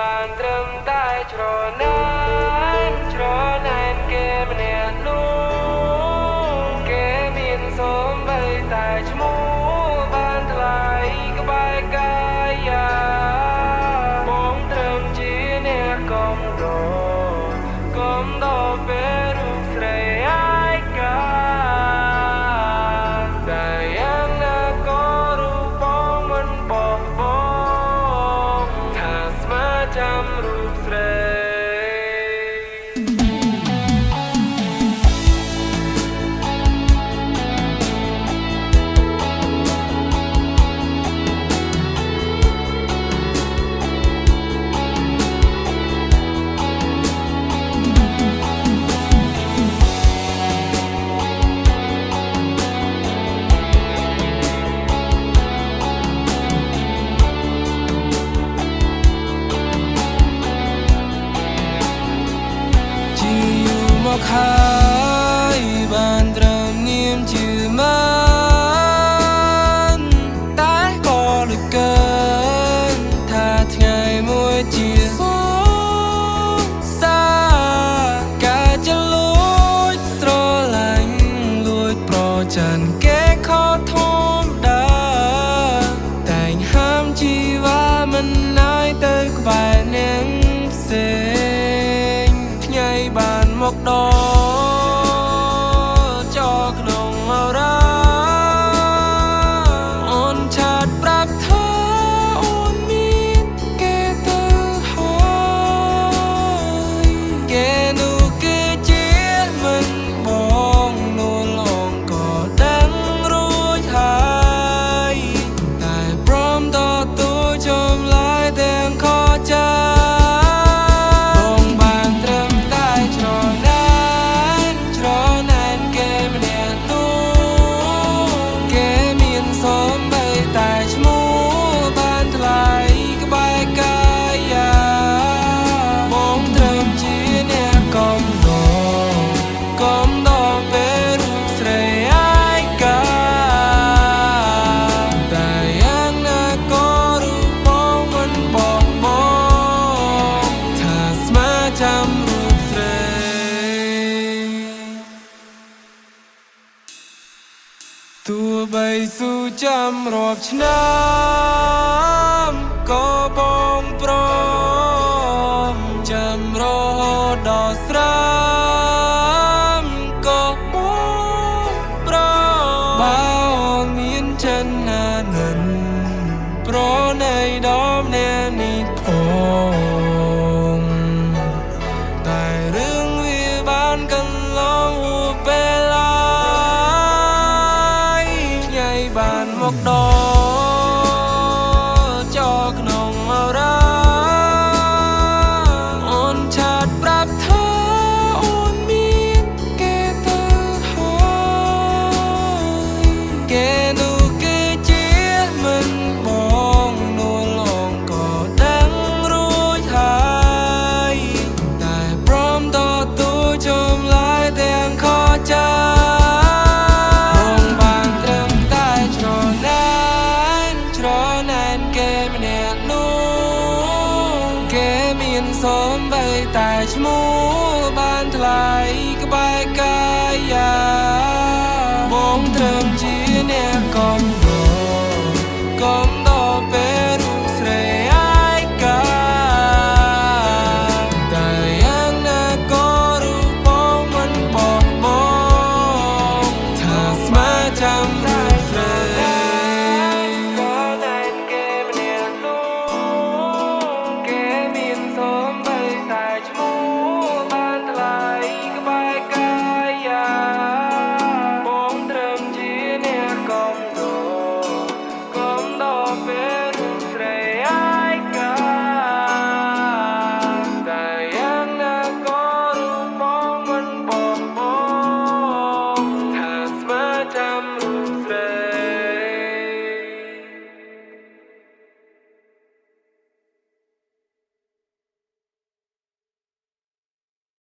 បានត្រឹមតែច្រណែនគេម្នាក់នោះគេមានសូម្បីតែឈ្មោះបានថ្លៃក្បែរកាយាបងត្រឹមជាអ្នកកុំដល់ពេលរូបស្រីអាយកាតែយ៉ាងណាក៏រូបបងមិនបោះបង់ថាស្មើចាំរូបស្រីមកហើយបានត្រឹមនាមជាមិនតែក៏លឺកើថាថ្ងៃមួយជាសងសាការจะលួចស្រឡាញ់លួចប្រច័នគេខកធម្មតាតែងហាមជីវ៉ាមិនឲ្យទៅក្បែរអ្នកផ្សេងថ្ងៃបានមកដល់ចោក្នុងអរ៉ាអូនឆាតប្រាប់ថាអូនមានគេទៅហើយគេនោះគឺជាមិនបងនោះឡងក៏ដឹងរួចហើយតែព្រមតទូចំឡាយទាំងខកចាទោះបីស៊ូចាំរាប់ឆ្នាំក៏បងព្រមចាំរហូតដល់ស្រាប់ក៏បងព្រមបើមានចិនណានិនប្រណីដល់អ្នកនេះផងតែរឿងវាបានកន្លងពេលបានមកដល់ចោក្នុងអរ៉ាអូនឆាតប្រាប់ថាអូនមានគេទៅហើយគេនោះគឺជាមិនបងនោះឡងក៏ដឹងរួចហើយតែព្រមតទូចំឡាយទាំងខកចាសូម្បីតែឈ្មោះបានថ្លៃក្បែរកាយាបងត្រឹមជាអ្នកកុំដល់ពេលរូបស្រីអាយកាតែយ៉ាងណាក៏រូបបងមិនបោះបង់ថាស្មើចាំ